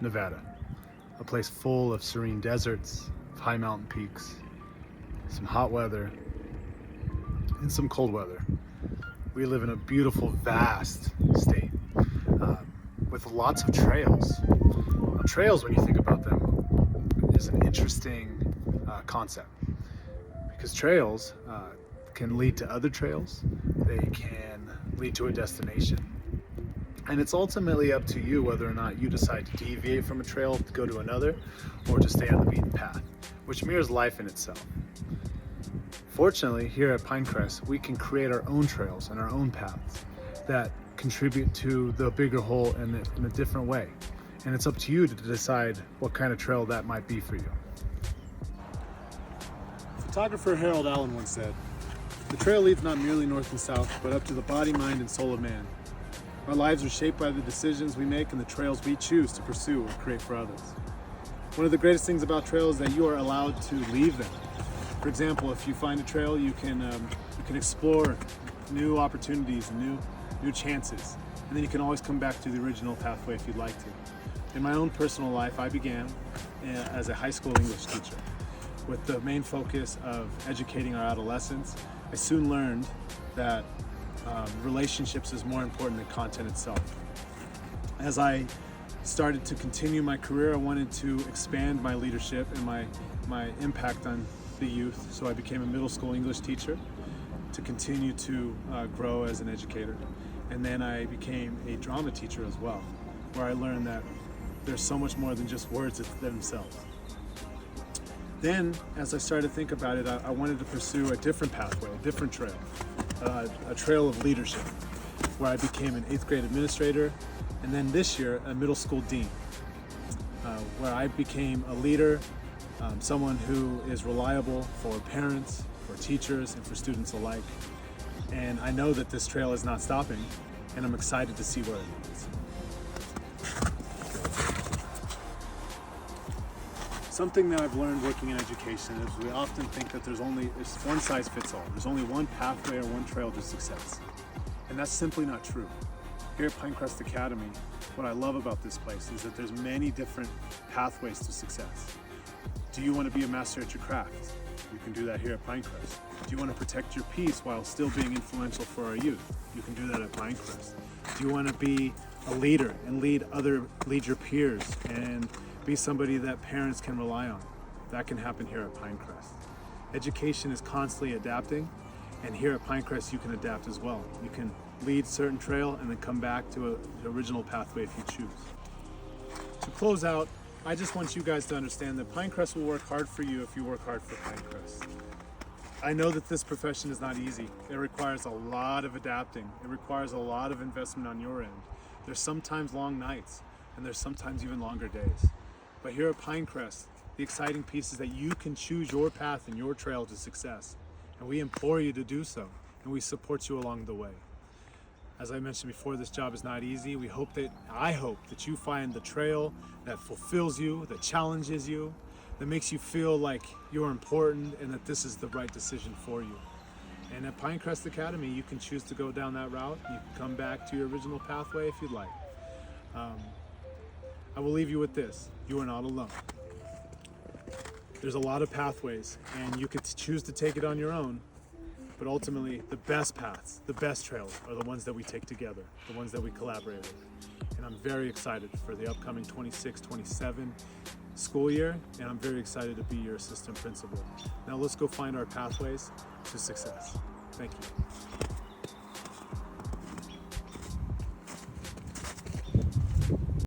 Nevada, a place full of serene deserts, high mountain peaks, some hot weather, and some cold weather. We live in a beautiful, vast state with lots of trails. Now, trails, when you think about them, is an interesting concept because trails can lead to other trails. They can lead to a destination. And it's ultimately up to you whether or not you decide to deviate from a trail to go to another or to stay on the beaten path, which mirrors life in itself. Fortunately, here at Pinecrest, we can create our own trails and our own paths that contribute to the bigger whole in a different way. And it's up to you to decide what kind of trail that might be for you. Photographer Harold Allen once said, "The trail leads not merely north and south, but up to the body, mind, and soul of man. Our lives are shaped by the decisions we make and the trails we choose to pursue or create for others." One of the greatest things about trails is that you are allowed to leave them. For example, if you find a trail, you can explore new opportunities and new chances, and then you can always come back to the original pathway if you'd like to. In my own personal life, I began as a high school English teacher. With the main focus of educating our adolescents, I soon learned that relationships is more important than content itself. As I started to continue my career, I wanted to expand my leadership and my impact on the youth, so I became a middle school English teacher to continue to grow as an educator. And then I became a drama teacher as well, where I learned that there's so much more than just words themselves. Then, as I started to think about it, I wanted to pursue a different pathway, a different trail, a trail of leadership, where I became an 8th grade administrator, and then this year, a middle school dean, where I became a leader, someone who is reliable for parents, for teachers, and for students alike. And I know that this trail is not stopping, and I'm excited to see where it leads. Something that I've learned working in education is we often think that there's one size fits all. There's only one pathway or one trail to success. And that's simply not true. Here at Pinecrest Academy, what I love about this place is that there's many different pathways to success. Do you want to be a master at your craft? You can do that here at Pinecrest. Do you want to protect your peace while still being influential for our youth? You can do that at Pinecrest. Do you want to be a leader and lead your peers and be somebody that parents can rely on? That can happen here at Pinecrest. Education is constantly adapting, and here at Pinecrest you can adapt as well. You can lead certain trail and then come back to the original pathway if you choose. To close out, I just want you guys to understand that Pinecrest will work hard for you if you work hard for Pinecrest. I know that this profession is not easy. It requires a lot of adapting. It requires a lot of investment on your end. There's sometimes long nights, and there's sometimes even longer days. But here at Pinecrest, the exciting piece is that you can choose your path and your trail to success. And we implore you to do so, and we support you along the way. As I mentioned before, this job is not easy. I hope that you find the trail that fulfills you, that challenges you, that makes you feel like you're important and that this is the right decision for you. And at Pinecrest Academy, you can choose to go down that route. You can come back to your original pathway if you'd like. I will leave you with this. You are not alone. There's a lot of pathways, and you could choose to take it on your own, but ultimately the best paths, the best trails are the ones that we take together, the ones that we collaborate with. And I'm very excited for the upcoming 26-27 school year, and I'm very excited to be your assistant principal. Now let's go find our pathways to success. Thank you.